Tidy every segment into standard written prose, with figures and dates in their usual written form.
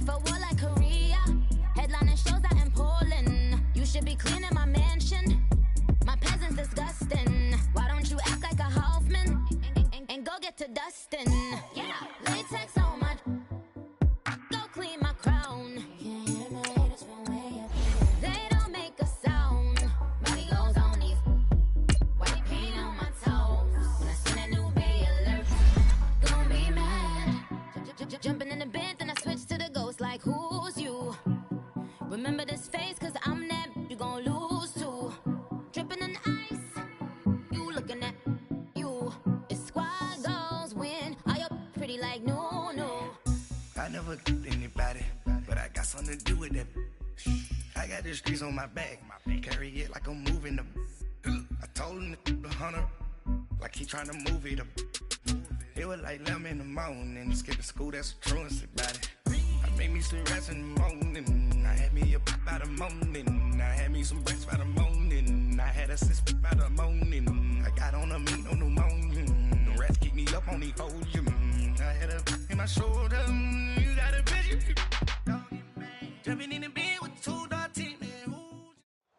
for war like Korea. Headlining shows out in Poland. You should be cleaning my mansion. My peasants disgusting. Why don't you act like a Hoffman and go get to dustin'? Yeah, latex on my. Go clean my crown. They don't make a sound. Body goes on these. White paint on my toes. When I see that new bay alert, gon' be mad. Jumping in the bed, then I switch to the ghost like who's you? Remember this face, cause I'm that you gon' lose too. Dripping in ice, you looking at you. It's squad goals win. Are you pretty like no? I never anybody, but I got something to do with that. I got the streets on my back, carry it like I'm moving them. I told him the hunter, like he trying to move it up. It was like 11 in the morning, skipping school, that's a truancy about it. I made me some rest in the morning, I had me up by the morning. I had me some breaks by the morning, I had a sis by the morning. I got on a meat on the morning, the rats keep me up on the podium. I had a in my shoulder, you got a bitch. Jumping in the bed with 2 dark team.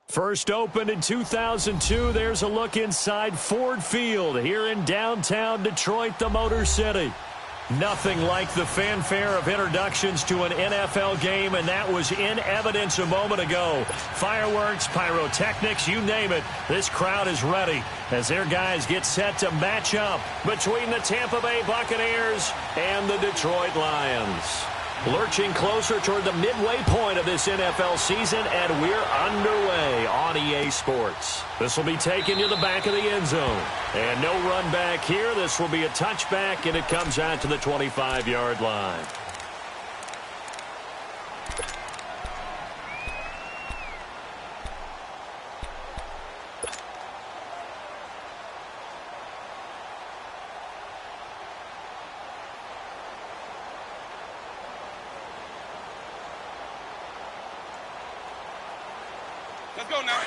First opened in 2002, there's a look inside Ford Field here in downtown Detroit, the Motor City. Nothing like the fanfare of introductions to an NFL game, and that was in evidence a moment ago. Fireworks, pyrotechnics, you name it. This crowd is ready as their guys get set to match up between the Tampa Bay Buccaneers and the Detroit Lions. Lurching closer toward the midway point of this NFL season, and we're underway on EA Sports. This will be taken to the back of the end zone. And no run back here. This will be a touchback, and it comes out to the 25-yard line. Let's go now.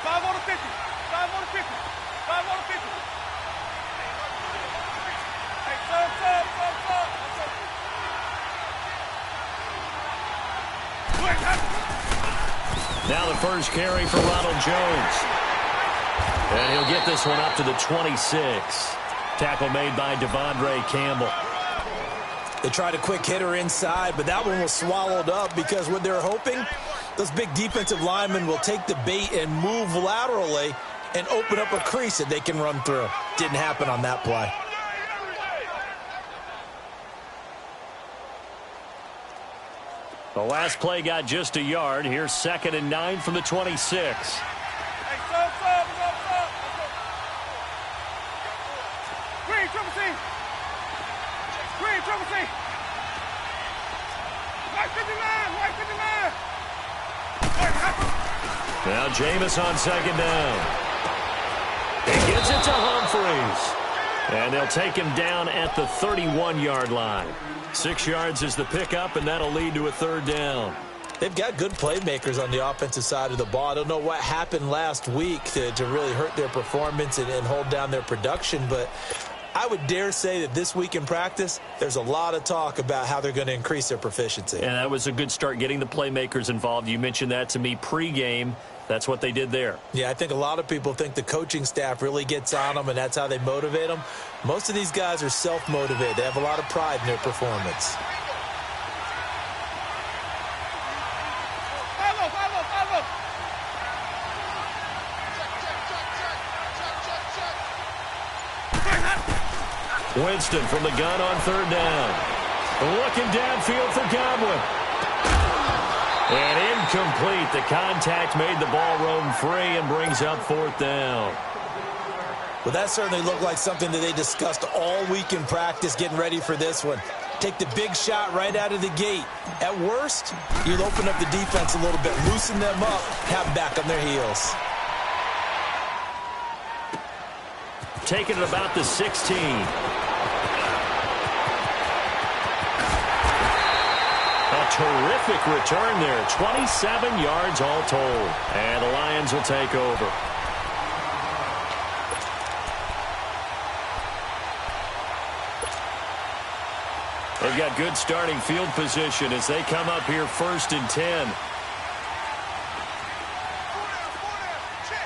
Five on the 50. 5 on the 50. 5 on the 50. Hey, sub. Now the first carry for Ronald Jones. And he'll get this one up to the 26. Tackle made by Devondre Campbell. They tried a quick hitter inside, but that one was swallowed up because what they're hoping, those big defensive linemen will take the bait and move laterally and open up a crease that they can run through. Didn't happen on that play. The last play got just a yard. Here's 2nd and 9 from the 26. Hey, sub. Green, triple C. Green, triple C. White 59. Now Jameis on 2nd down. He gets it to Humphreys. And they'll take him down at the 31-yard line. 6 yards is the pickup, and that'll lead to a 3rd down. They've got good playmakers on the offensive side of the ball. I don't know what happened last week to really hurt their performance and hold down their production, but I would dare say that this week in practice, there's a lot of talk about how they're going to increase their proficiency. And that was a good start getting the playmakers involved. You mentioned that to me pregame. That's what they did there. Yeah, I think a lot of people think the coaching staff really gets on them, and that's how they motivate them. Most of these guys are self-motivated. They have a lot of pride in their performance. Winston from the gun on 3rd down. Looking downfield for Godwin. And incomplete. The contact made the ball roam free and brings up 4th down. Well, that certainly looked like something that they discussed all week in practice getting ready for this one. Take the big shot right out of the gate. At worst, you'll open up the defense a little bit, loosen them up, have them back on their heels. Taken at about the 16. A terrific return there. 27 yards all told. And the Lions will take over. they've got good starting field position as they come up here 1st and 10.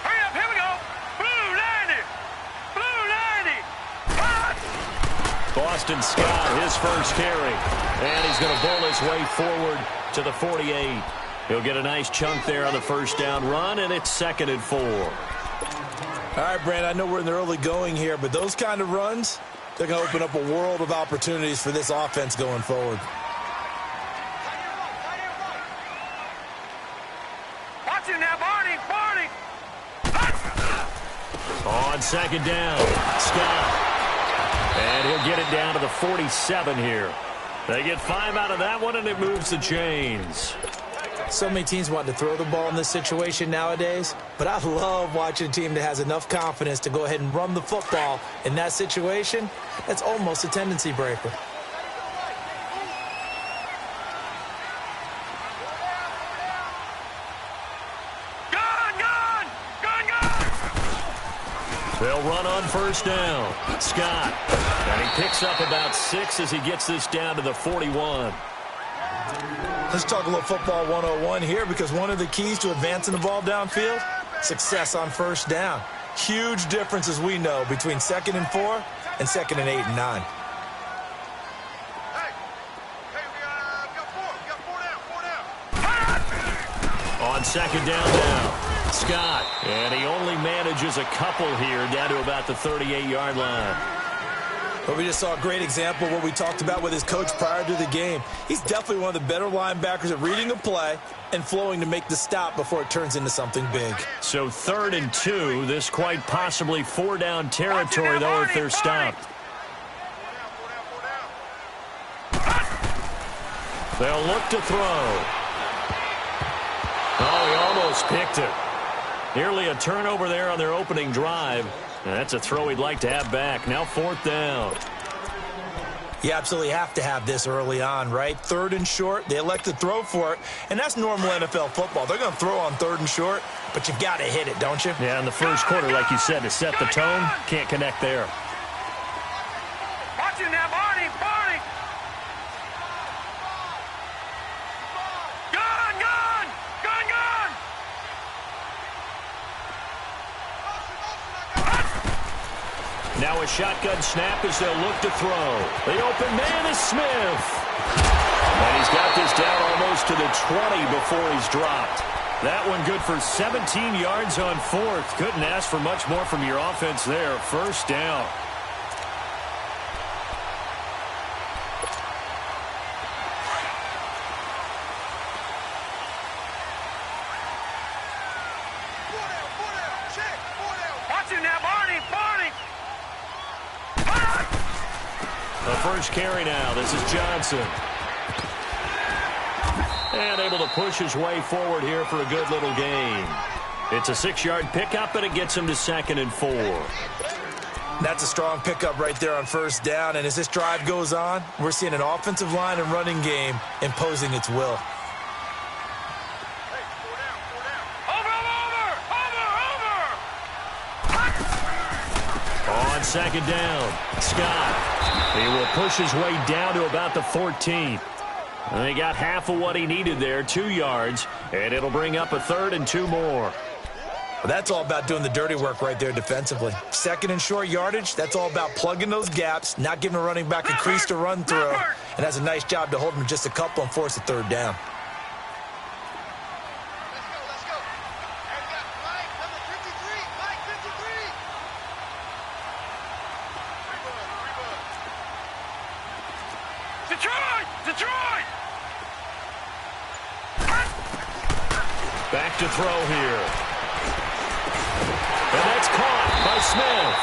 Hurry up, here we go. Blue 90. Blue 90. Boston Scott, his first carry. And he's going to bowl his way forward to the 48. He'll get a nice chunk there on the first down run, and it's 2nd and 4. All right, Brand, I know we're in the early going here, but those kind of runs, they're going to open up a world of opportunities for this offense going forward. Watch it now, Barney. Barney. On 2nd down, Scott. And he'll get it down to the 47 here. They get 5 out of that one, and it moves the chains. So many teams want to throw the ball in this situation nowadays, but I love watching a team that has enough confidence to go ahead and run the football in that situation. That's almost a tendency breaker. They'll run on 1st down. Scott. And he picks up about 6 as he gets this down to the 41. Let's talk a little football 101 here, because one of the keys to advancing the ball downfield, success on 1st down. Huge difference, as we know, between 2nd and 4 and 2nd and 8 and 9. On 2nd down now, Scott. And he only manages a couple here down to about the 38-yard line. But we just saw a great example of what we talked about with his coach prior to the game. He's definitely one of the better linebackers at reading a play and flowing to make the stop before it turns into something big. So 3rd and 2, this quite possibly 4-down territory, though, if they're stopped. They'll look to throw. Oh, he almost picked it. Nearly a turnover there on their opening drive. And that's a throw he'd like to have back. Now 4th down. You absolutely have to have this early on, right? 3rd and short, they elect to throw for it, and that's normal NFL football. They're going to throw on 3rd and short, but you've got to hit it, don't you? Yeah, in the first quarter, like you said, to set the tone, can't connect there. Watch it now, Barney. Barney. Gun, gun. Gun, gun. Now a shotgun snap as they'll look to throw. The open man is Smith. And he's got this down almost to the 20 before he's dropped. That one good for 17 yards on 4th. Couldn't ask for much more from your offense there. 1st down. Watch it now, Barney. Barney. The first carry now. This is Johnson. And able to push his way forward here for a good little gain. It's a 6-yard pickup, and it gets him to 2nd and 4. That's a strong pickup right there on 1st down, and as this drive goes on, we're seeing an offensive line and running game imposing its will. On 2nd down, Scott. He will push his way down to about the 14. And he got half of what he needed there, 2 yards, and it'll bring up a 3rd and 2 more. Well, that's all about doing the dirty work right there defensively. 2nd and short yardage, that's all about plugging those gaps, not giving a running back a crease to run through, and has a nice job to hold him just a couple and force a 3rd down. Detroit! Back to throw here. And that's caught by Smith.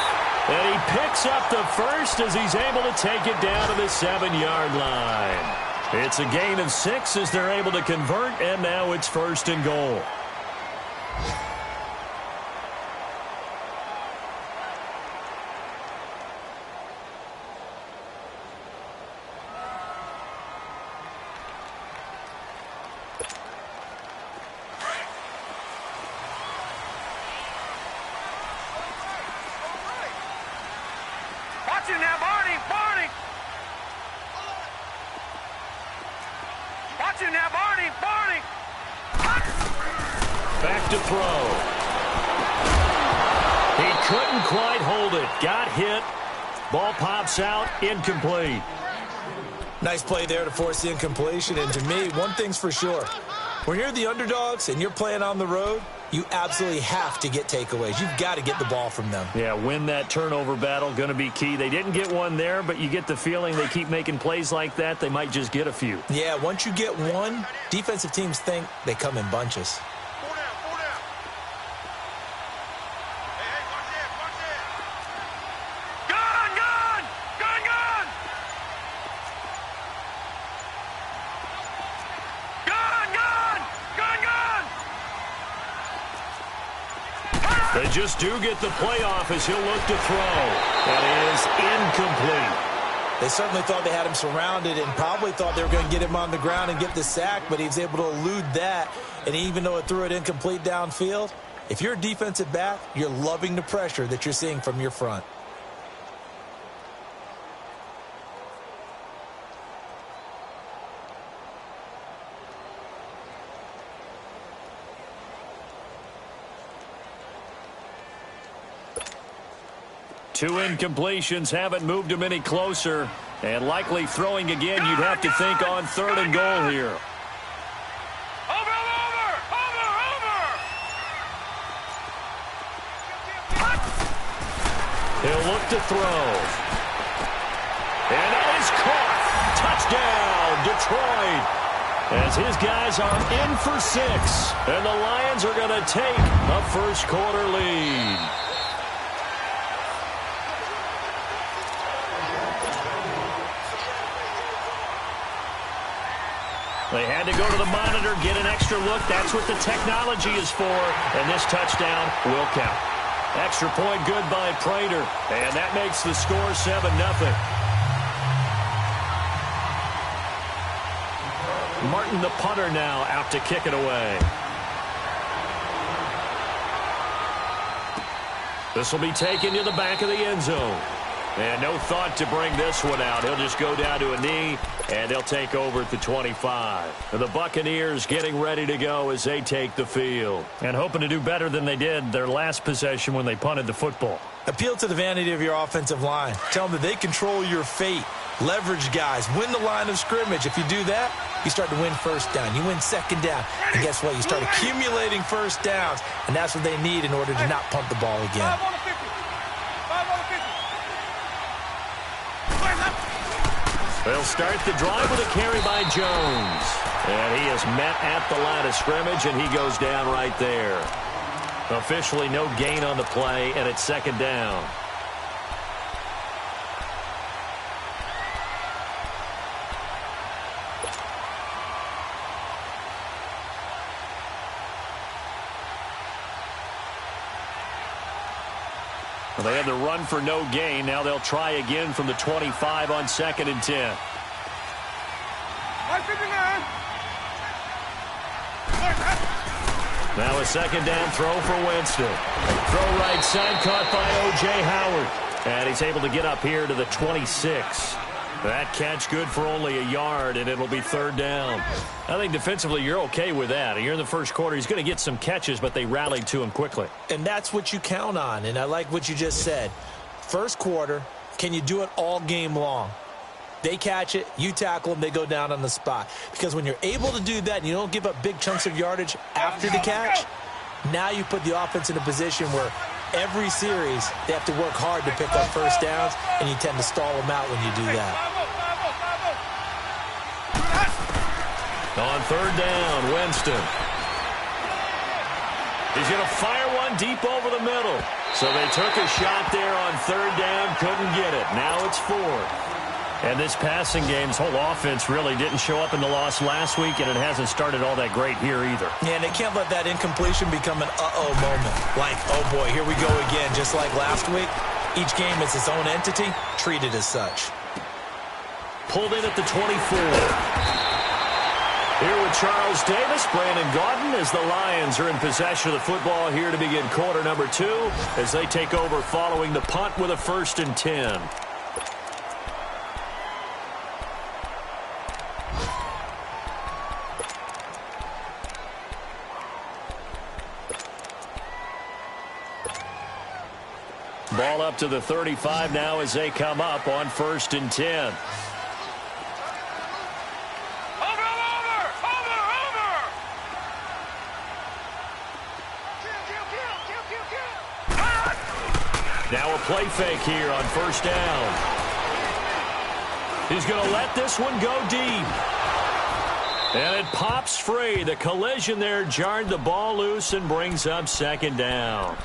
And he picks up the first as he's able to take it down to the 7-yard line. It's a gain of 6 as they're able to convert, and now it's 1st and goal. to throw. He couldn't quite hold it. Got hit. Ball pops out. Incomplete. Nice play there to force the incompletion. And to me, one thing's for sure. When you're the underdogs and you're playing on the road, you absolutely have to get takeaways. You've got to get the ball from them. Yeah, win that turnover battle, going to be key. They didn't get one there, but you get the feeling they keep making plays like that, they might just get a few. Yeah, once you get one, defensive teams think they come in bunches. They just do get the playoff as he'll look to throw. That is incomplete. They certainly thought they had him surrounded and probably thought they were going to get him on the ground and get the sack, but he was able to elude that. And even though it threw it incomplete downfield, if you're a defensive back, you're loving the pressure that you're seeing from your front. Two incompletions haven't moved him any closer. And likely throwing again, you'd have to think on 3rd and goal here. Over! He'll look to throw. And that is caught. Touchdown, Detroit. As his guys are in for 6. And the Lions are going to take a first-quarter lead. They had to go to the monitor, get an extra look. That's what the technology is for. And this touchdown will count. Extra point good by Prater. And that makes the score 7-0. Martin, the punter, now out to kick it away. This will be taken to the back of the end zone. And no thought to bring this one out. He'll just go down to a knee, and they'll take over at the 25. And the Buccaneers getting ready to go as they take the field. And hoping to do better than they did their last possession when they punted the football. Appeal to the vanity of your offensive line. Tell them that they control your fate. Leverage guys. Win the line of scrimmage. If you do that, you start to win first down. You win second down. And guess what? You start accumulating first downs. And that's what they need in order to not punt the ball again. They'll start the drive with a carry by Jones. And he is met at the line of scrimmage, and he goes down right there. Officially no gain on the play, and it's second down. Well, they had the run for no gain. Now they'll try again from the 25 on 2nd and 10. Now a second down throw for Winston. Throw right side, caught by O.J. Howard. And he's able to get up here to the 26. That catch good for only a yard, and it'll be 3rd down. I think defensively you're okay with that. You're in the first quarter. He's going to get some catches, but they rallied to him quickly. And that's what you count on, and I like what you just said. First quarter, can you do it all game long? They catch it, you tackle them, they go down on the spot. Because when you're able to do that and you don't give up big chunks of yardage after the catch, now you put the offense in a position where every series they have to work hard to pick up first downs, and you tend to stall them out when you do that. On 3rd down, Winston. He's going to fire one deep over the middle. So they took a shot there on 3rd down, couldn't get it. Now it's 4th. And this passing game's whole offense really didn't show up in the loss last week, and it hasn't started all that great here either. Yeah, and they can't let that incompletion become an uh-oh moment. Like, oh boy, here we go again. Just like last week, each game is its own entity, treated as such. Pulled in at the 24. Here with Charles Davis, Brandon Gaudin, as the Lions are in possession of the football here to begin quarter number 2 as they take over following the punt with a 1st and 10. Ball up to the 35 now as they come up on 1st and 10. Now a play fake here on 1st down. He's going to let this one go deep. And it pops free. The collision there jarred the ball loose and brings up 2nd down.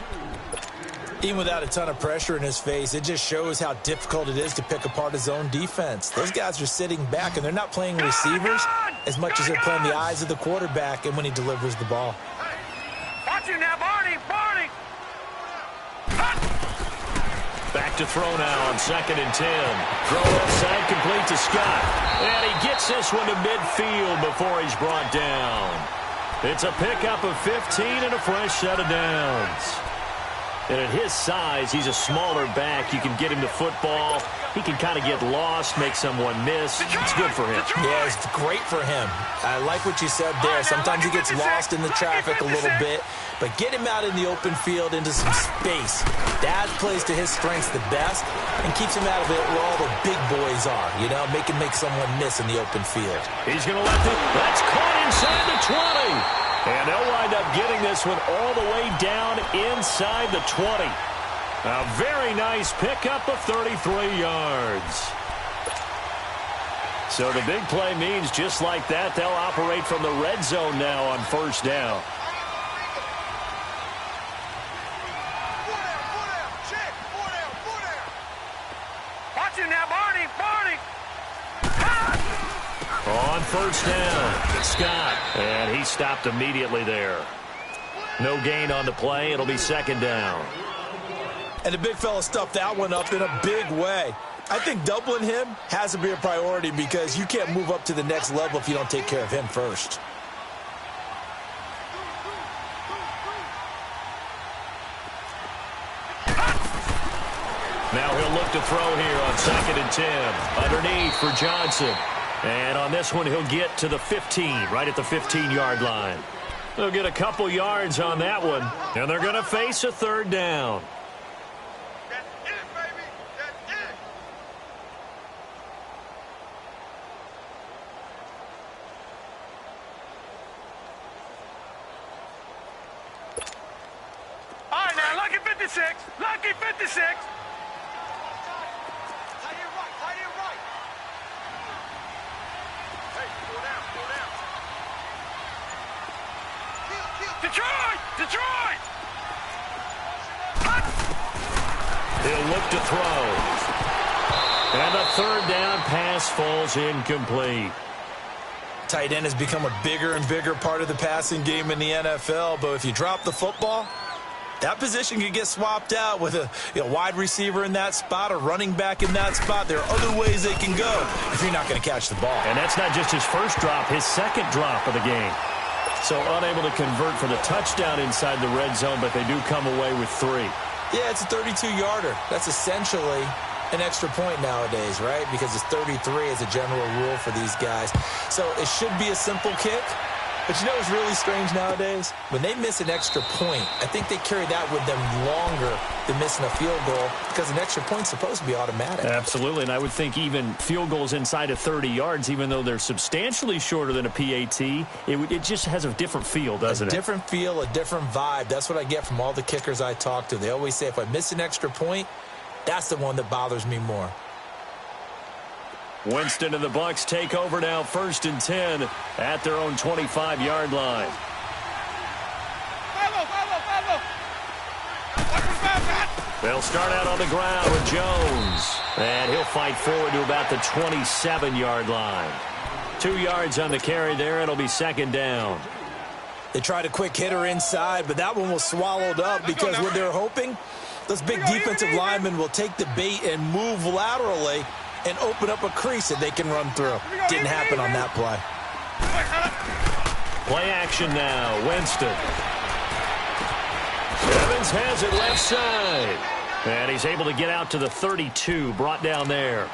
Even without a ton of pressure in his face, it just shows how difficult it is to pick apart his own defense. Those guys are sitting back, and they're not playing receivers as much as they're playing the eyes of the quarterback and when he delivers the ball. Watch you now, Barney! Barney! Back to throw now on 2nd and 10. Throw left side complete to Scott. And he gets this one to midfield before he's brought down. It's a pickup of 15 and a fresh set of downs. And at his size, he's a smaller back. You can get him the football. He can kind of get lost, make someone miss. It's good for him. Yeah, it's great for him. I like what you said there. Sometimes he gets lost in the traffic a little bit, but get him out in the open field into some space. That plays to his strengths the best and keeps him out of it where all the big boys are, you know, make someone miss in the open field. He's going to let that's caught inside the 20. And they'll wind up getting this one all the way down inside the 20. A very nice pickup of 33 yards. So the big play means just like that, they'll operate from the red zone now on 1st down. Watch you now, Barney! Barney! On 1st down, Scott. And he stopped immediately there. No gain on the play. It'll be 2nd down. And the big fella stuffed that one up in a big way. I think doubling him has to be a priority because you can't move up to the next level if you don't take care of him first. Now he'll look to throw here on 2nd and 10. Underneath for Johnson. And on this one, he'll get to the 15, right at the 15-yard line. They'll get a couple yards on that one, and they're going to face a 3rd down. That's it, baby! That's it! All right, now, lucky 56! Lucky 56! Detroit! Detroit! He'll look to throw. And the 3rd down pass falls incomplete. Tight end has become a bigger and bigger part of the passing game in the NFL, but if you drop the football, that position can get swapped out with a wide receiver in that spot, a running back in that spot. There are other ways they can go if you're not going to catch the ball. And that's not just his first drop, his 2nd drop of the game. So unable to convert for the touchdown inside the red zone, but they do come away with 3. Yeah, it's a 32-yarder. That's essentially an extra point nowadays, right? Because it's 33 as a general rule for these guys. So it should be a simple kick. But you know what's really strange nowadays? When they miss an extra point, I think they carry that with them longer than missing a field goal because an extra point's supposed to be automatic. Absolutely, and I would think even field goals inside of 30 yards, even though they're substantially shorter than a PAT, it just has a different feel, doesn't it? A different feel, a different vibe. That's what I get from all the kickers I talk to. They always say if I miss an extra point, that's the one that bothers me more. Winston and the Bucs take over now, 1st and 10 at their own 25-yard line. They'll start out on the ground with Jones, and he'll fight forward to about the 27-yard line. 2 yards on the carry there. It'll be 2nd down. They tried a quick hitter inside, but that one was swallowed up because what they're hoping, those big defensive linemen will take the bait and move laterally and open up a crease that they can run through. Didn't happen on that play. Play action now. Winston. Evans has it left side. And he's able to get out to the 32, brought down there.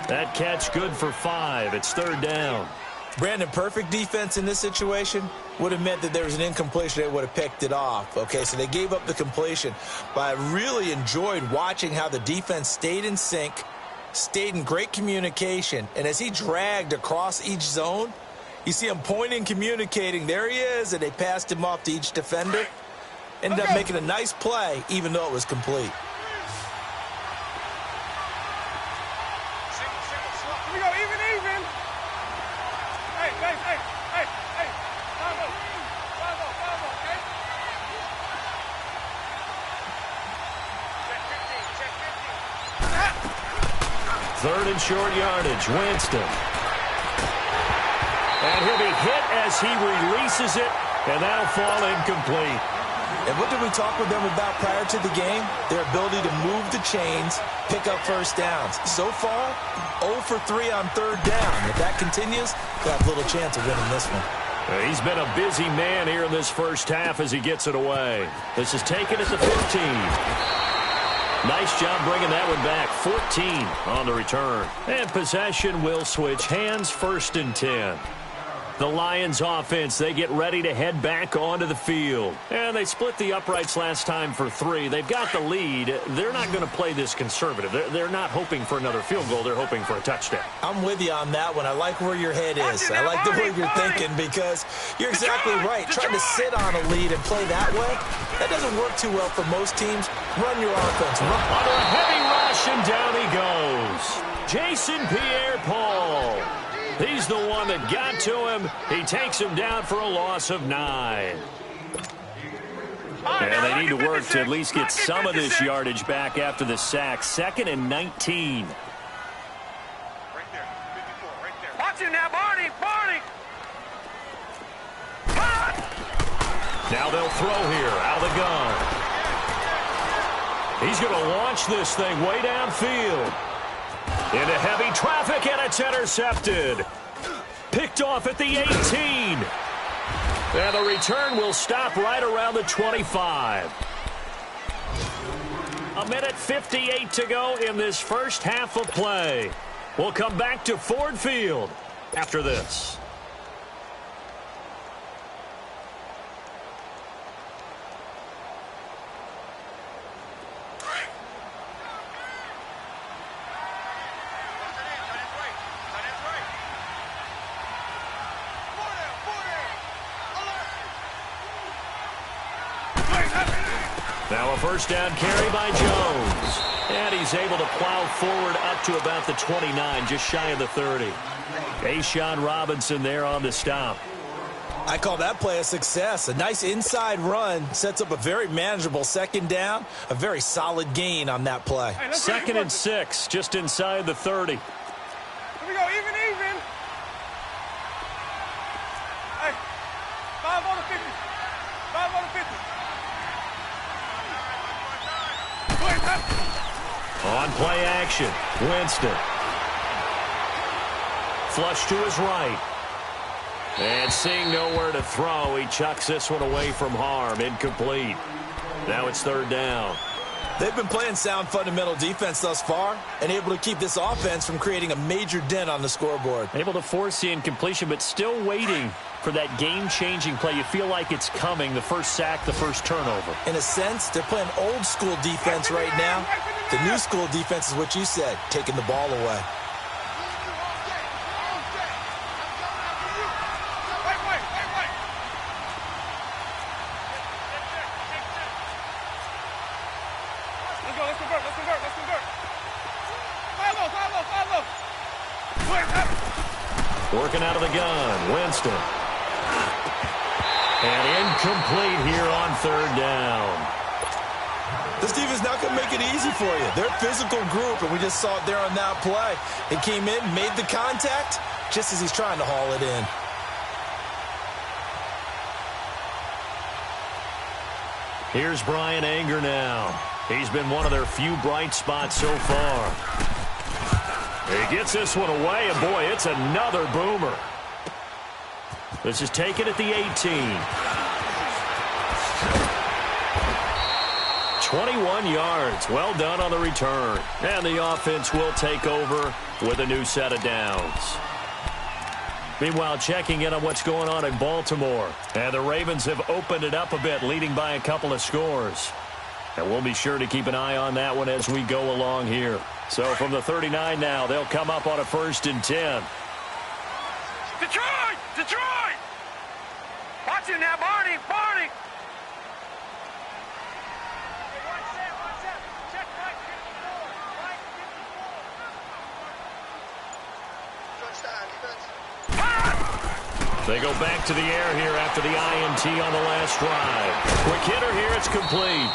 That catch good for 5. It's 3rd down. Brandon, perfect defense in this situation would have meant that there was an incompletion. They would have picked it off. Okay, so they gave up the completion. But I really enjoyed watching how the defense stayed in sync, stayed in great communication. And as he dragged across each zone, you see him pointing, communicating. There he is, and they passed him off to each defender. Ended up making a nice play, even though it was complete. Here we go, even. Hey. Bravo, okay? Check 15. Third and short yardage, Winston. And he'll be hit as he releases it, and that'll fall incomplete. And what did we talk with them about prior to the game? Their ability to move the chains, pick up first downs. So far, 0 for 3 on third down. If that continues, they'll have little chance of winning this one. He's been a busy man here in this first half as he gets it away. This is taken at the 15. Nice job bringing that one back. 14 on the return. And possession will switch hands, 1st and 10. The Lions offense, they get ready to head back onto the field. And they split the uprights last time for 3. They've got the lead. They're not going to play this conservative. They're not hoping for another field goal. They're hoping for a touchdown. I'm with you on that one. I like where your head is. I like the way you're thinking because you're exactly right. Trying to sit on a lead and play that way, that doesn't work too well for most teams. Run your offense. Under a heavy rush, and down he goes. Jason Pierre-Paul. He's the one that got to him. He takes him down for a loss of 9. And they need to work to at least get some of this yardage back after the sack. 2nd and 19. Right there, 54, right there. Watch him now, Barney. Now they'll throw here out of the gun. He's going to launch this thing way downfield. Into heavy traffic, and it's intercepted. Picked off at the 18. And the return will stop right around the 25. 1:58 to go in this first half of play. We'll come back to Ford Field after this. Now a first down carry by Jones. And he's able to plow forward up to about the 29, just shy of the 30. A'Shawn Robinson there on the stop. I call that play a success. A nice inside run sets up a very manageable 2nd down. A very solid gain on that play. 2nd and 6, just inside the 30. Here we go, even. Hey, 5 on the 50. 5 on the 50. On play action, Winston. Flush to his right. And seeing nowhere to throw, he chucks this one away from harm. Incomplete. Now it's 3rd down. They've been playing sound fundamental defense thus far and able to keep this offense from creating a major dent on the scoreboard. Able to force the incompletion, but still waiting for that game-changing play. You feel like it's coming, the first sack, the first turnover. In a sense, they're playing old-school defense right now. The new school defense is what you said, taking the ball away. Let's convert. 5 Working out of the gun, Winston. And incomplete here on 3rd down. This defense is not going to make it easy for you. They're a physical group, and we just saw it there on that play. It came in, made the contact, just as he's trying to haul it in. Here's Brian Anger now. He's been one of their few bright spots so far. He gets this one away, and boy, it's another boomer. This is taken at the 18. 21 yards. Well done on the return. And the offense will take over with a new set of downs. Meanwhile, checking in on what's going on in Baltimore. And the Ravens have opened it up a bit, leading by a couple of scores. And we'll be sure to keep an eye on that one as we go along here. So from the 39 now, they'll come up on a 1st and 10. Detroit! Detroit! Watch it now, Barney! Barney! Check right 54. Right 54. They go back to the air here after the INT on the last drive. Quick hitter here, it's complete.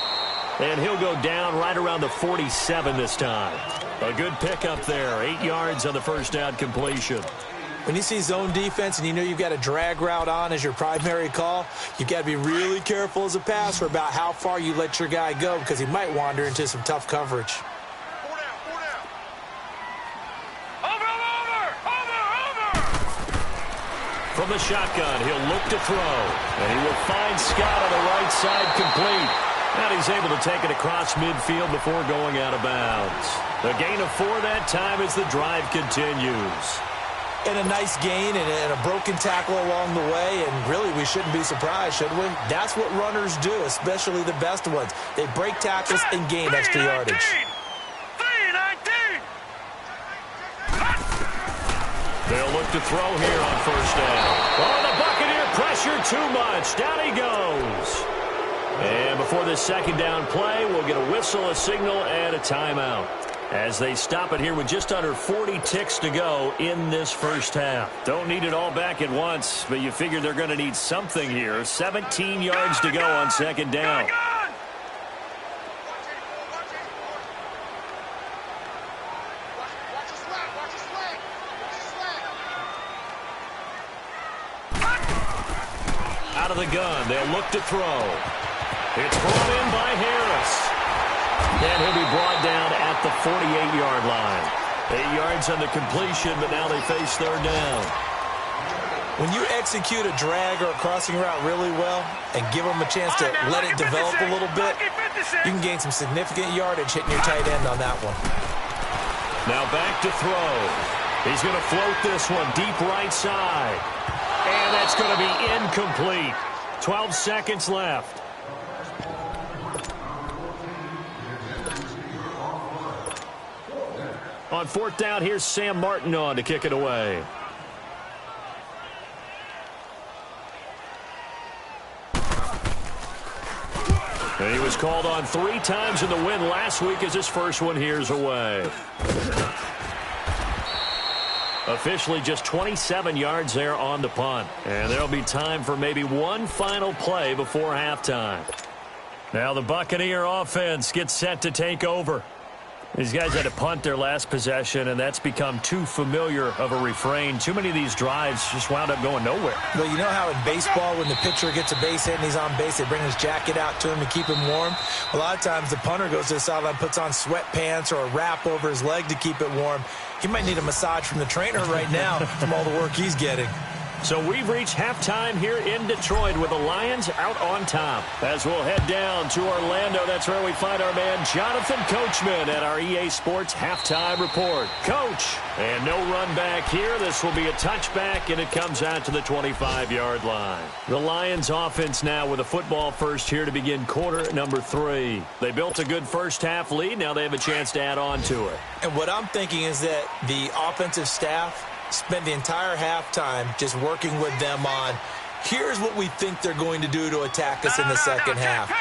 And he'll go down right around the 47 this time. A good pickup there. 8 yards on the first down completion. When you see zone defense and you know you've got a drag route on as your primary call, you've got to be really careful as a passer about how far you let your guy go because he might wander into some tough coverage. Four down. Over! From the shotgun, he'll look to throw. And he will find Scott on the right side complete. And he's able to take it across midfield before going out of bounds. The gain of 4 that time as the drive continues. And a nice gain and a broken tackle along the way, and really we shouldn't be surprised, should we? That's what runners do, especially the best ones. They break tackles and gain extra yardage. 319! They'll look to throw here on first down. Oh, the Buccaneer pressure too much. Down he goes. And before this second down play, we'll get a whistle, a signal, and a timeout. As they stop it here with just under 40 ticks to go in this first half. Don't need it all back at once, but you figure they're going to need something here. 17 yards to go on second down. Out of the gun, they'll look to throw. It's brought in by Harris. And he'll be brought down at the 48-yard line. 8 yards on the completion, but now they face third down. When you execute a drag or a crossing route really well and give them a chance to let it develop a little bit, you can gain some significant yardage hitting your tight end on that one. Now back to throw. He's going to float this one deep right side. And that's going to be incomplete. 12 seconds left. On fourth down, here's Sam Martin on to kick it away. And he was called on 3 times in the win last week as his first one here's away. Officially just 27 yards there on the punt. And there'll be time for maybe one final play before halftime. Now the Buccaneer offense gets set to take over. These guys had to punt their last possession, and that's become too familiar of a refrain. Too many of these drives just wound up going nowhere. Well, you know how in baseball when the pitcher gets a base hit and he's on base, they bring his jacket out to him to keep him warm? A lot of times the punter goes to the sideline, puts on sweatpants or a wrap over his leg to keep it warm. He might need a massage from the trainer right now from all the work he's getting. So we've reached halftime here in Detroit with the Lions out on top. As we'll head down to Orlando, that's where we find our man Jonathan Coachman at our EA Sports Halftime Report. Coach, and no run back here. This will be a touchback, and it comes out to the 25-yard line. The Lions offense now with a football first here to begin quarter number 3. They built a good first half lead. Now they have a chance to add on to it. And what I'm thinking is that the offensive staff spend the entire halftime just working with them on, here's what we think they're going to do to attack us in the second half.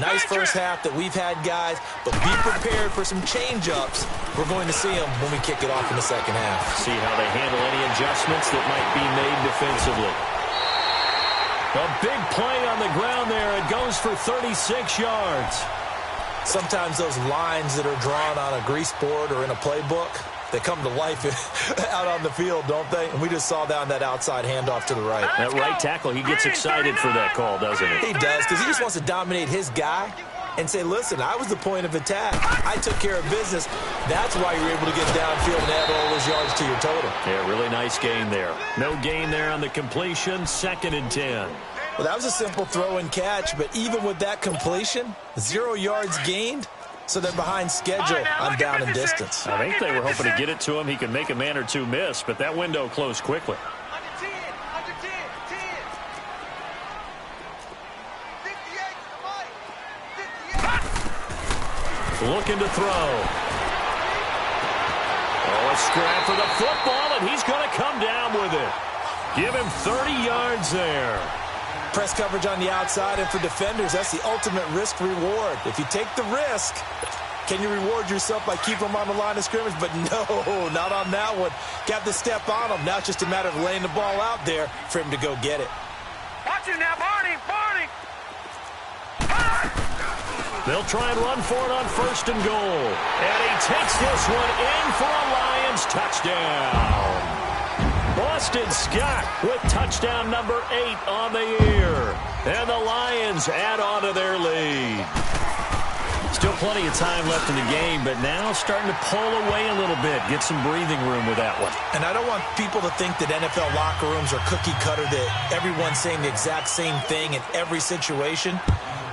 Nice first half that we've had, guys, but be prepared for some change-ups. We're going to see them when we kick it off in the second half. See how they handle any adjustments that might be made defensively. A big play on the ground there. It goes for 36 yards. Sometimes those lines that are drawn on a grease board or in a playbook, they come to life out on the field, don't they? And we just saw down that outside handoff to the right. That right tackle, he gets excited for that call, doesn't he? He does, because he just wants to dominate his guy and say, listen, I was the point of attack. I took care of business. That's why you're able to get downfield and add all those yards to your total. Yeah, really nice gain there. No gain there on the completion, 2nd and 10. Well, that was a simple throw and catch, but even with that completion, 0 yards gained. So they're behind schedule on down and distance. I think they were hoping to get it to him. He could make a man or two miss, but that window closed quickly. looking to throw. Oh, a scrap for the football, and he's going to come down with it. Give him 30 yards there. Press coverage on the outside, and for defenders, that's the ultimate risk-reward. If you take the risk, can you reward yourself by keeping them on the line of scrimmage? But no, not on that one. Got to step on them. Now it's just a matter of laying the ball out there for him to go get it. Watch it now, Barney. They'll try and run for it on 1st and goal. And he takes this one in for a Lions touchdown. Boston Scott with touchdown number 8 on the year. And the Lions add on to their lead. Still plenty of time left in the game, but now starting to pull away a little bit. Get some breathing room with that one. And I don't want people to think that NFL locker rooms are cookie cutter, that everyone's saying the exact same thing in every situation.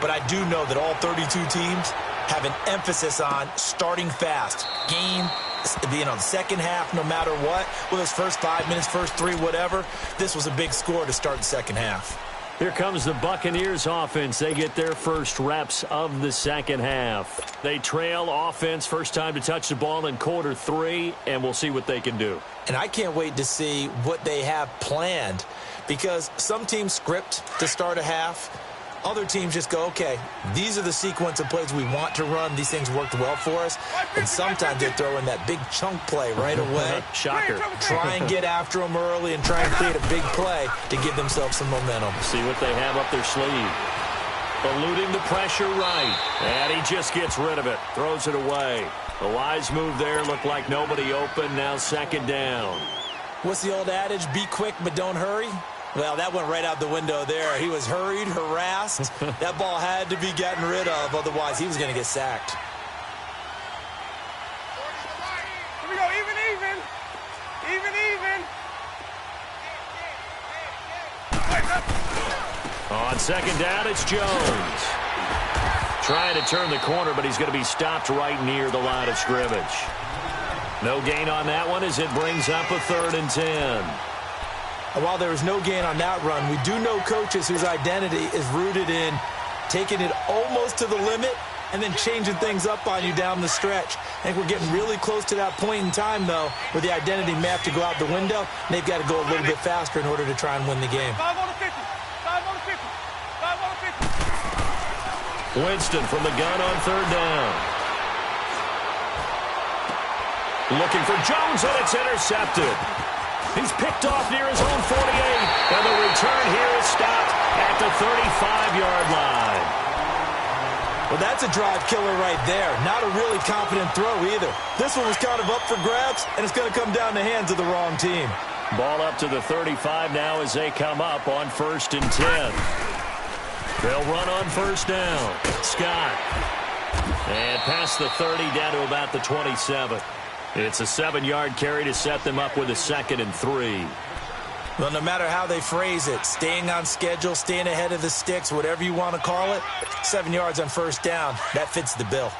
But I do know that all 32 teams have an emphasis on starting fast. Game, the second half, no matter what. Whether it's first 5 minutes, first 3, whatever. This was a big score to start the second half. Here comes the Buccaneers offense. They get their first reps of the second half. They trail offense, first time to touch the ball in quarter 3, and we'll see what they can do. And I can't wait to see what they have planned, because some teams script to start a half. Other teams just go, okay, these are the sequence of plays we want to run. These things worked well for us. And sometimes they throw in that big chunk play right away. Shocker. Try and get after them early and try and create a big play to give themselves some momentum. See what they have up their sleeve. Eluding the pressure right. And he just gets rid of it. Throws it away. A wise move there. Looked like nobody open. Now 2nd down. What's the old adage? Be quick, but don't hurry. Well, that went right out the window there. He was hurried, harassed. That ball had to be gotten rid of. Otherwise, he was going to get sacked. Here we go, even. On 2nd down, it's Jones. Trying to turn the corner, but he's going to be stopped right near the line of scrimmage. No gain on that one as it brings up a 3rd and 10. And while there was no gain on that run, we do know coaches whose identity is rooted in taking it almost to the limit and then changing things up on you down the stretch. I think we're getting really close to that point in time, though, where the identity may have to go out the window, and they've got to go a little bit faster in order to try and win the game. 5 on the 50. 5 on the 50. 5 on the 50. Winston from the gun on 3rd down. Looking for Jones, and it's intercepted. He's picked off near his own 48, and the return here is stopped at the 35-yard line. Well, that's a drive killer right there. Not a really confident throw either. This one was kind of up for grabs, and it's going to come down the hands of the wrong team. Ball up to the 35 now as they come up on 1st and 10. They'll run on 1st down. Scott. And past the 30 down to about the 27. It's a 7-yard carry to set them up with a 2nd and 3. Well, no matter how they phrase it, staying on schedule, staying ahead of the sticks, whatever you want to call it, 7 yards on 1st down, that fits the bill.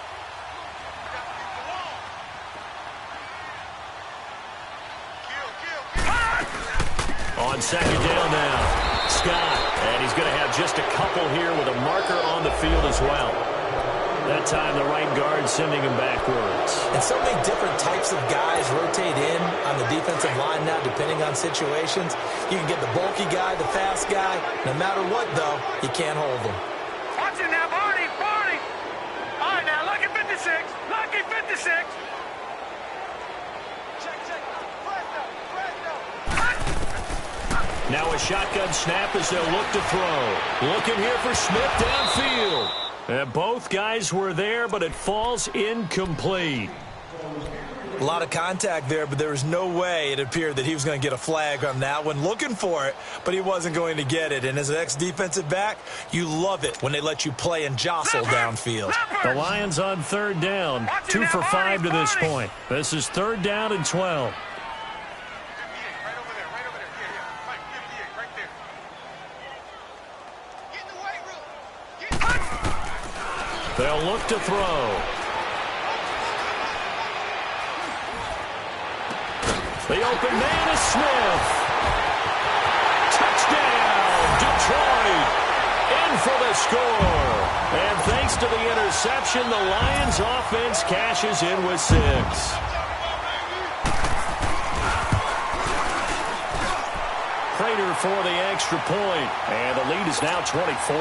On 2nd down now, Scott. And he's going to have just a couple here with a marker on the field as well. That time, the right guard sending him backwards. And so many different types of guys rotate in on the defensive line now, depending on situations. You can get the bulky guy, the fast guy. No matter what, though, you can't hold them. Watch it now, Barney. All right, now, lucky 56. Lucky 56. Check. Now a shotgun snap as they'll look to throw. Looking here for Smith downfield. And both guys were there, but it falls incomplete. A lot of contact there, but there was no way it appeared that he was going to get a flag on that one. Looking for it, but he wasn't going to get it. And as an ex-defensive back, you love it when they let you play and jostle downfield. The Lions on 3rd down, 2 for 5 to this point. This is 3rd down and 12. They'll look to throw. The open man is Smith. Touchdown, Detroit. In for the score. And thanks to the interception, the Lions offense cashes in with 6. Prater for the extra point, and the lead is now 24.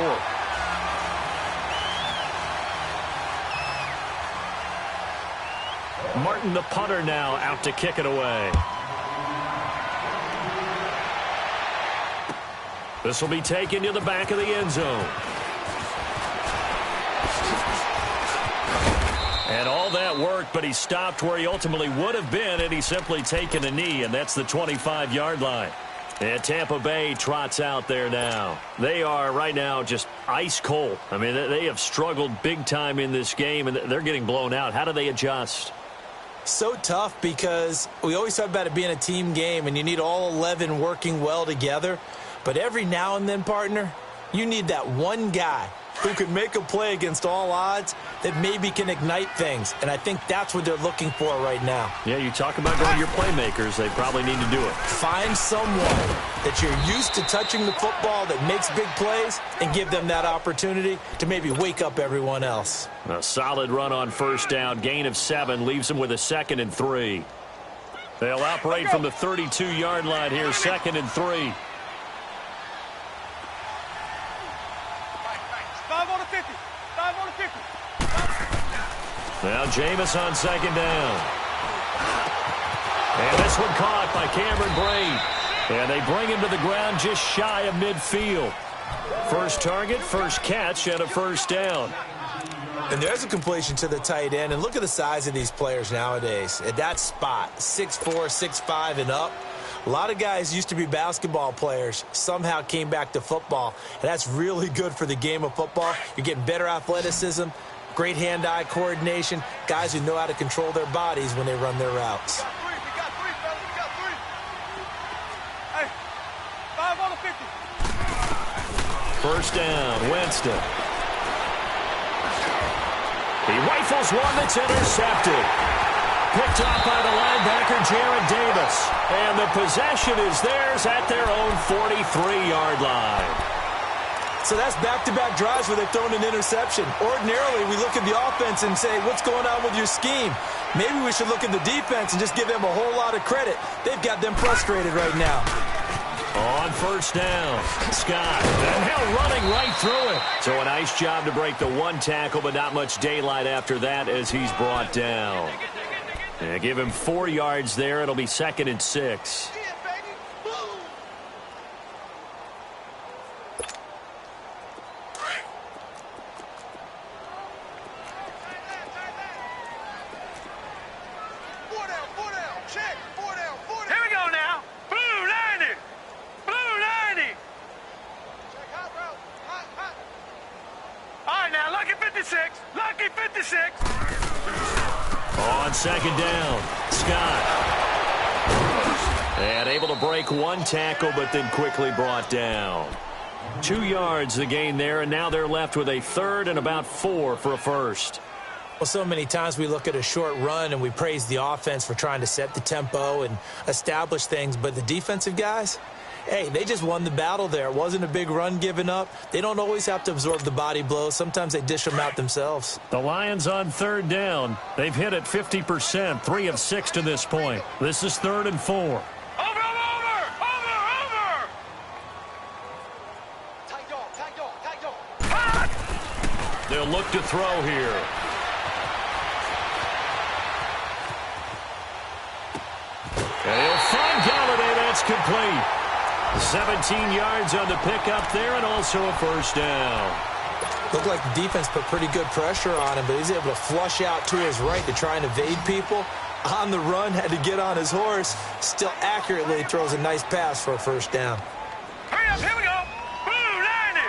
Martin, the punter, now out to kick it away. This will be taken to the back of the end zone. And all that worked, but he stopped where he ultimately would have been, and he's simply taken a knee, and that's the 25-yard line. And Tampa Bay trots out there now. They are right now just ice cold. I mean, they have struggled big time in this game, and they're getting blown out. How do they adjust? So tough because we always talk about it being a team game, and you need all 11 working well together. But every now and then, partner, you need that one guy who can make a play against all odds that maybe can ignite things. And I think that's what they're looking for right now. Yeah, you talk about going to your playmakers. They probably need to do it. Find someone that you're used to touching the football that makes big plays and give them that opportunity to maybe wake up everyone else. A solid run on first down. Gain of 7 leaves them with a 2nd and 3. They'll operate from the 32-yard line here, 2nd and 3. 5 on the 50. 5 on the 50. Now Jameis on 2nd down. And this one caught by Cameron Brate. And they bring him to the ground just shy of midfield. First target, first catch, and a first down. And there's a completion to the tight end. And look at the size of these players nowadays. At that spot, 6'4", 6'5", and up. A lot of guys used to be basketball players, somehow came back to football, and that's really good for the game of football. You're getting better athleticism, great hand-eye coordination, guys who know how to control their bodies when they run their routes. We got 3, fellas. We got 3. Hey, 5 on the 50. First down, Winston. He rifles one that's intercepted. Picked up by the linebacker, Jarrad Davis. And the possession is theirs at their own 43-yard line. So that's back-to-back drives where they've thrown an interception. Ordinarily, we look at the offense and say, what's going on with your scheme? Maybe we should look at the defense and just give them a whole lot of credit. They've got them frustrated right now. On first down, Scott. And Hill running right through it. So a nice job to break the one tackle, but not much daylight after that as he's brought down. Yeah, give him 4 yards there. It'll be 2nd and 6. Here we go now. Blue 90. Blue 90. All right, now, lucky 56. Lucky 56. On 2nd down, Scott. And able to break one tackle, but then quickly brought down. 2 yards the gain there, and now they're left with a 3rd and about 4 for a first. Well, so many times we look at a short run and we praise the offense for trying to set the tempo and establish things, but the defensive guys, hey, they just won the battle there. It wasn't a big run given up. They don't always have to absorb the body blows. Sometimes they dish them out themselves. The Lions on 3rd down. They've hit it 50%, 3 of 6 to this point. This is 3rd and 4. Over. Tight dog. They'll look to throw here. And he'll find Galladay. That's complete. 17 yards on the pickup there, and also a first down. Looked like the defense put pretty good pressure on him, but he's able to flush out to his right to try and evade people. On the run, had to get on his horse. Still accurately throws a nice pass for a first down. Hurry up, here we go. Blue 90.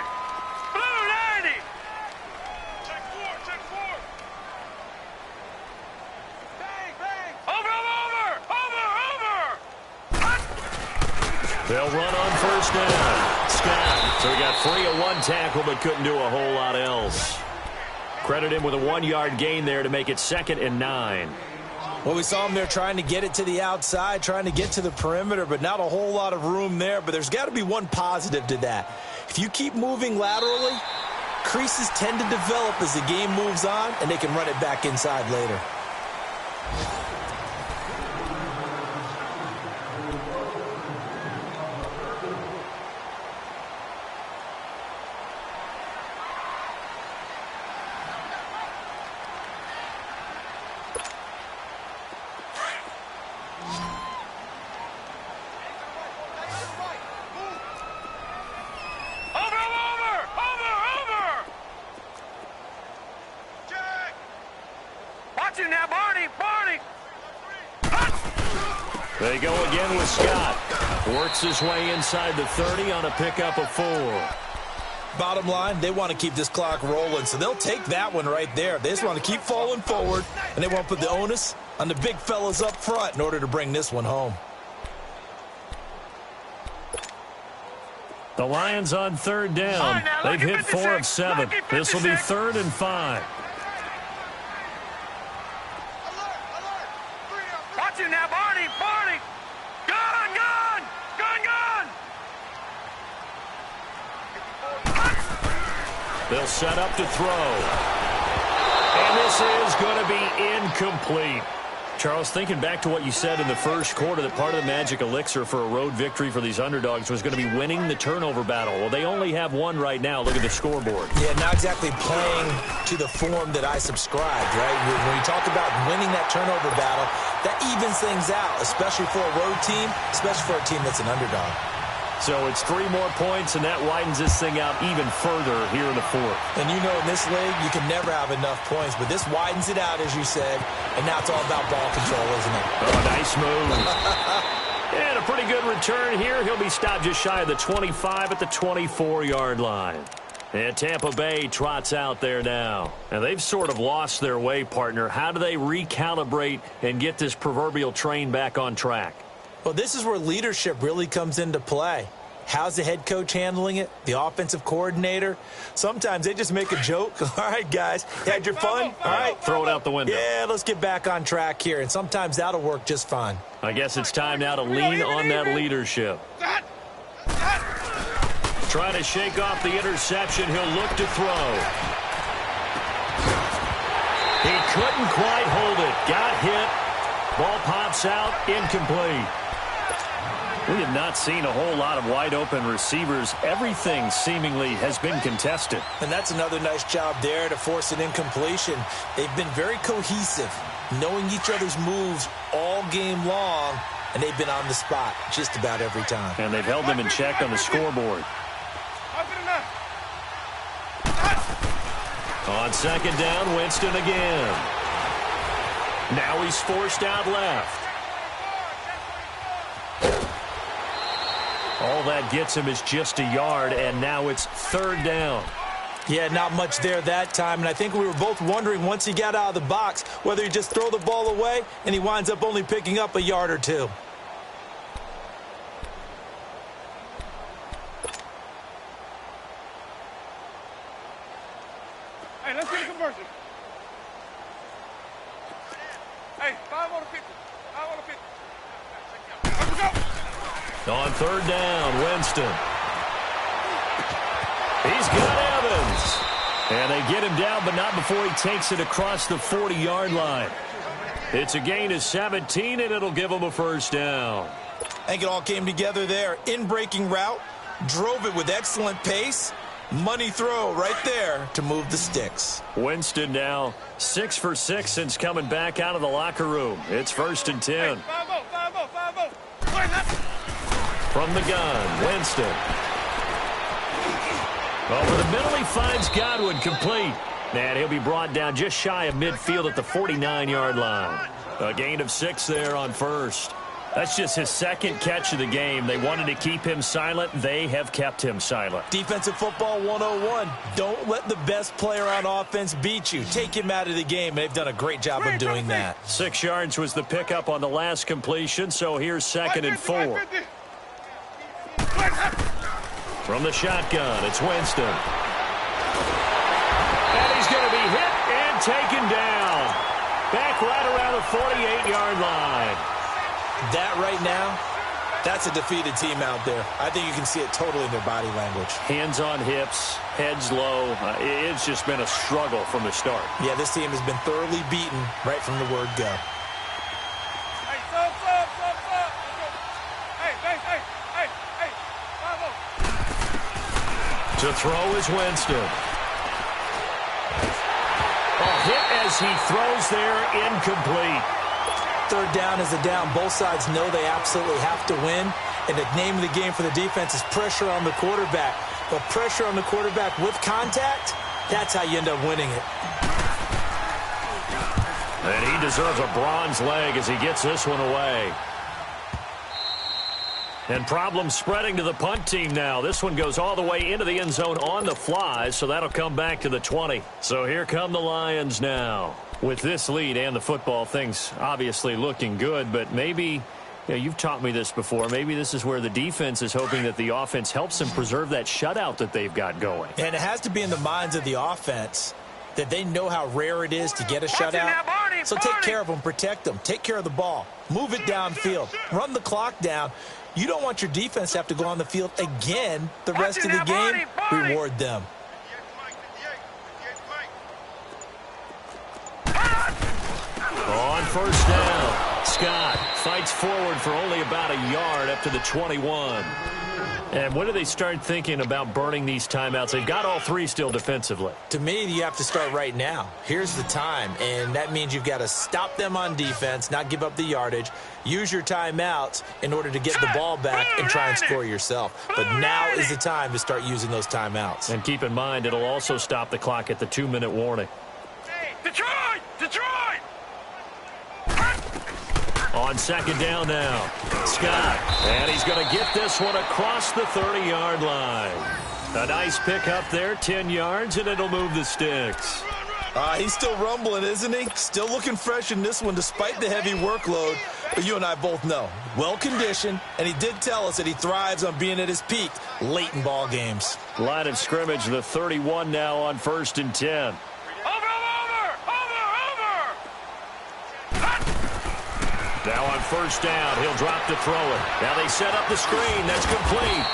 Blue 90. Check 4. Bang. Over. They'll run on first down. Scott. So he got free of one tackle, but couldn't do a whole lot else. Credit him with a 1-yard gain there to make it 2nd and 9. Well, we saw him there trying to get it to the outside, trying to get to the perimeter, but not a whole lot of room there. But there's got to be one positive to that. If you keep moving laterally, creases tend to develop as the game moves on, and they can run it back inside later. They go again with Scott. Works his way inside the 30 on a pickup of 4. Bottom line, they want to keep this clock rolling, so they'll take that one right there. They just want to keep falling forward, and they want to put the onus on the big fellas up front in order to bring this one home. The Lions on 3rd down. They've hit 4 of 7. This will be 3rd and 5. Watch it now, Barney! Barney! Gun! Gun! Gun! Gun! They'll set up to throw. And this is going to be incomplete. Charles, thinking back to what you said in the first quarter, that part of the magic elixir for a road victory for these underdogs was going to be winning the turnover battle. Well, they only have one right now. Look at the scoreboard. Yeah, not exactly playing to the form that I subscribed, right? When you talk about winning that turnover battle, that evens things out, especially for a road team, especially for a team that's an underdog. So it's 3 more points, and that widens this thing out even further here in the 4th. And you know in this league, you can never have enough points, but this widens it out, as you said, and now it's all about ball control, isn't it? Oh, nice move. And a pretty good return here. He'll be stopped just shy of the 25 at the 24-yard line. And Tampa Bay trots out there now. And they've sort of lost their way, partner. How do they recalibrate and get this proverbial train back on track? Well, this is where leadership really comes into play. How's the head coach handling it? The offensive coordinator? Sometimes they just make a joke. All right, guys, you had your fun? All right. Throw it out the window. Yeah, let's get back on track here. And sometimes that'll work just fine. I guess it's time now to lean on that leadership. Trying to shake off the interception. He'll look to throw. He couldn't quite hold it. Got hit. Ball pops out. Incomplete. We have not seen a whole lot of wide-open receivers. Everything seemingly has been contested. And that's another nice job there to force an incompletion. They've been very cohesive, knowing each other's moves all game long, and they've been on the spot just about every time. And they've held them in check on the scoreboard. On 2nd down, Winston again. Now he's forced out left. All that gets him is just a yard, and now it's 3rd down. Yeah, not much there that time, and I think we were both wondering once he got out of the box whether he just throw the ball away, and he winds up only picking up a yard or 2. Hey, let's get a conversion. Hey, 5 on the 50. 5 on the 50. Let's go. On 3rd down, Winston. He's got Evans. And they get him down, but not before he takes it across the 40-yard line. It's a gain of 17, and it'll give him a 1st down. I think it all came together there. In-breaking route, drove it with excellent pace. Money throw right there to move the sticks. Winston now 6 for 6 since coming back out of the locker room. It's 1st and 10. 5-0, 5-0, 5-0. From the gun, Winston. Over the middle, he finds Godwin complete. And he'll be brought down just shy of midfield at the 49-yard line. A gain of 6 there on 1st. That's just his 2nd catch of the game. They wanted to keep him silent. They have kept him silent. Defensive football 101. Don't let the best player on offense beat you. Take him out of the game, and they've done a great job of doing that. 6 yards was the pickup on the last completion, so here's 2nd and 4. From the shotgun, it's Winston. And he's going to be hit and taken down. Back right around the 48-yard line. That right now That's a defeated team out there. I think you can see it totally in their body language. Hands on hips, heads low. It's just been a struggle from the start. Yeah, this team has been thoroughly beaten right from the word go. Hey, sub. Hey, 5-0. To throw is Winston. A hit as he throws there, incomplete. Third down is a down. Both sides know they absolutely have to win. And the name of the game for the defense is pressure on the quarterback. But pressure on the quarterback with contact, that's how you end up winning it. And he deserves a bronze leg as he gets this one away. And problems spreading to the punt team now. This one goes all the way into the end zone on the fly, so that'll come back to the 20. So here come the Lions now. With this lead and the football, things obviously looking good, but maybe, you've taught me this before, maybe this is where the defense is hoping that the offense helps them preserve that shutout that they've got going. And it has to be in the minds of the offense that they know how rare it is to get a shutout. So take care of them, protect them, take care of the ball, move it downfield, run the clock down. You don't want your defense to have to go on the field again the rest of the game. Reward them. On first down, Scott fights forward for only about a yard up to the 21. And when do they start thinking about burning these timeouts? They've got all three still defensively. To me, you have to start right now. Here's the time, and that means you've got to stop them on defense, not give up the yardage, use your timeouts in order to get the ball back and try and score yourself. But now is the time to start using those timeouts. And keep in mind, it'll also stop the clock at the 2-minute warning. Detroit! On second down now, Scott, and he's going to get this one across the 30-yard line. A nice pickup there, 10 yards, and it'll move the sticks. He's still rumbling, isn't he? Still looking fresh in this one despite the heavy workload. But you and I both know, well-conditioned, and he did tell us that he thrives on being at his peak late in ball games. Line of scrimmage, the 31 now on 1st and 10. Now on first down, he'll drop to throw it. Now they set up the screen. That's complete.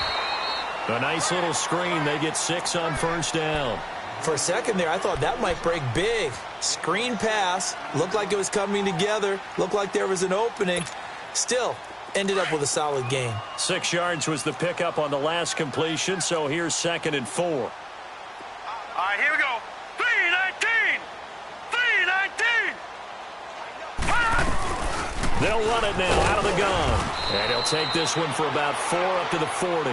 A nice little screen. They get 6 on first down. For a second there, I thought that might break big. Screen pass. Looked like it was coming together. Looked like there was an opening. Still, ended up with a solid gain. 6 yards was the pickup on the last completion, so here's 2nd and 4. All right, here we go. 3-19. They'll run it now out of the gun. And he'll take this one for about 4 up to the 40.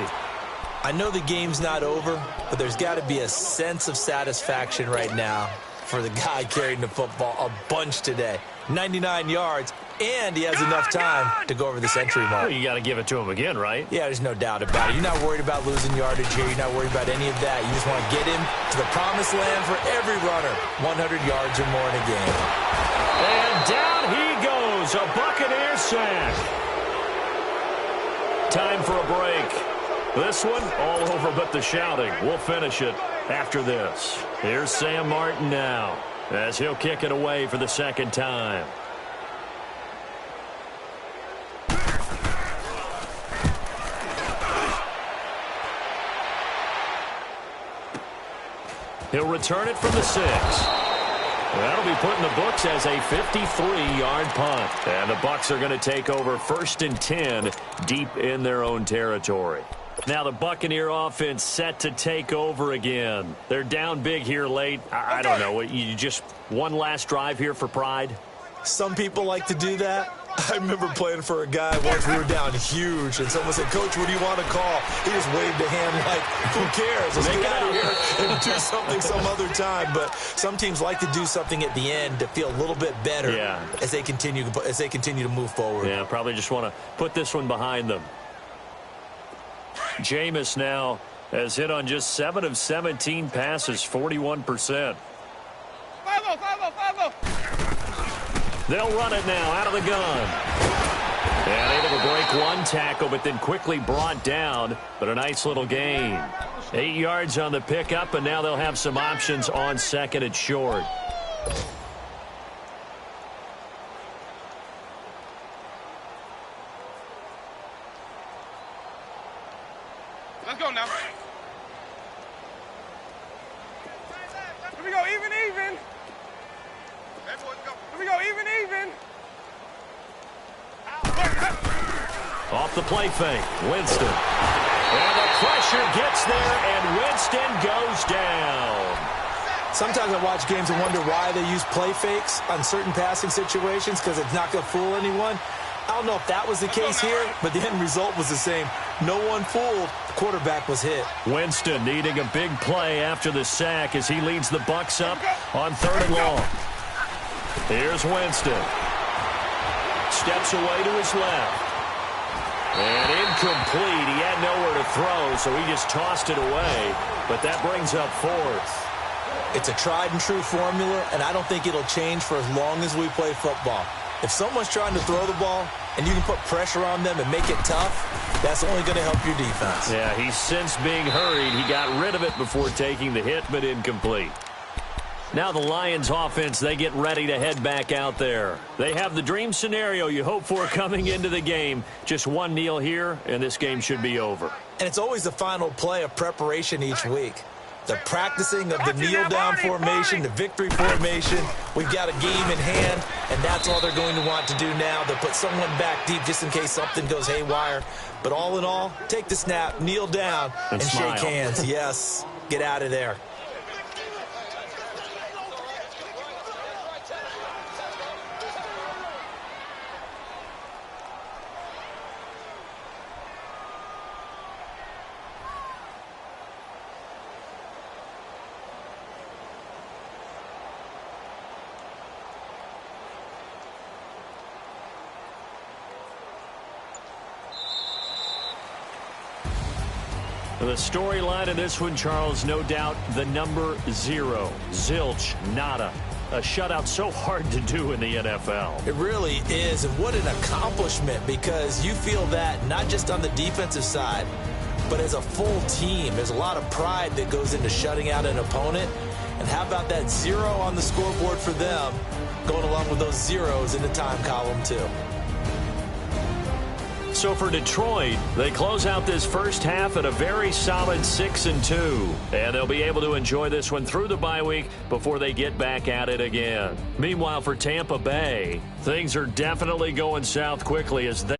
I know the game's not over, but there's got to be a sense of satisfaction right now for the guy carrying the football a bunch today. 99 yards, and he has enough time to go over the century mark. Well, you got to give it to him again, right? Yeah, there's no doubt about it. You're not worried about losing yardage here. You're not worried about any of that. You just want to get him to the promised land for every runner. 100 yards or more in a game. And down he goes, a Buccaneer sack. Time for a break. This one, all over but the shouting. We'll finish it after this. Here's Sam Martin now, as he'll kick it away for the second time. He'll return it from the 6. That'll be put in the books as a 53-yard punt. And the Bucs are going to take over 1st and 10 deep in their own territory. Now the Buccaneer offense set to take over again. They're down big here late. I don't know. You just one last drive here for pride? Some people like to do that. I remember playing for a guy once. We were down huge, and someone said, "Coach, what do you want to call?" He just waved a hand like, "Who cares? Let's get out of here and do something some other time." But some teams like to do something at the end to feel a little bit better as they continue to move forward. Yeah, probably just want to put this one behind them. Jameis now has hit on just 7 of 17 passes, 41%. 5-0. They'll run it now out of the gun. And able to break one tackle, but then quickly brought down. But a nice little gain. 8 yards on the pickup, and now they'll have some options on 2nd and short. the play fake. Winston. And the pressure gets there, and Winston goes down. Sometimes I watch games and wonder why they use play fakes on certain passing situations, because it's not going to fool anyone. I don't know if that was the case here, but the end result was the same. No one fooled. The quarterback was hit. Winston needing a big play after the sack as he leads the Bucs up on 3rd and long. Here's Winston. Steps away to his left. And incomplete. He had nowhere to throw, so he just tossed it away. But that brings up 4th. It's a tried-and-true formula, and I don't think it'll change for as long as we play football. If someone's trying to throw the ball and you can put pressure on them and make it tough, that's only going to help your defense. Yeah, he's since being hurried. He got rid of it before taking the hit, but incomplete. Now the Lions offense, they get ready to head back out there. They have the dream scenario you hope for coming into the game. Just one kneel here, and this game should be over. And it's always the final play of preparation each week. The practicing of the kneel-down formation, the victory formation. We've got a game in hand, and that's all they're going to want to do now. They'll put someone back deep just in case something goes haywire. But all in all, take the snap, kneel down, and shake hands. Yes, get out of there. The storyline of this one, Charles, no doubt the number 0. Zilch, nada. A shutout so hard to do in the NFL. It really is, and what an accomplishment, because you feel that not just on the defensive side, but as a full team. There's a lot of pride that goes into shutting out an opponent. And how about that 0 on the scoreboard for them, going along with those zeros in the time column too. So for Detroit, they close out this first half at a very solid 6-2. And they'll be able to enjoy this one through the bye week before they get back at it again. Meanwhile, for Tampa Bay, things are definitely going south quickly as they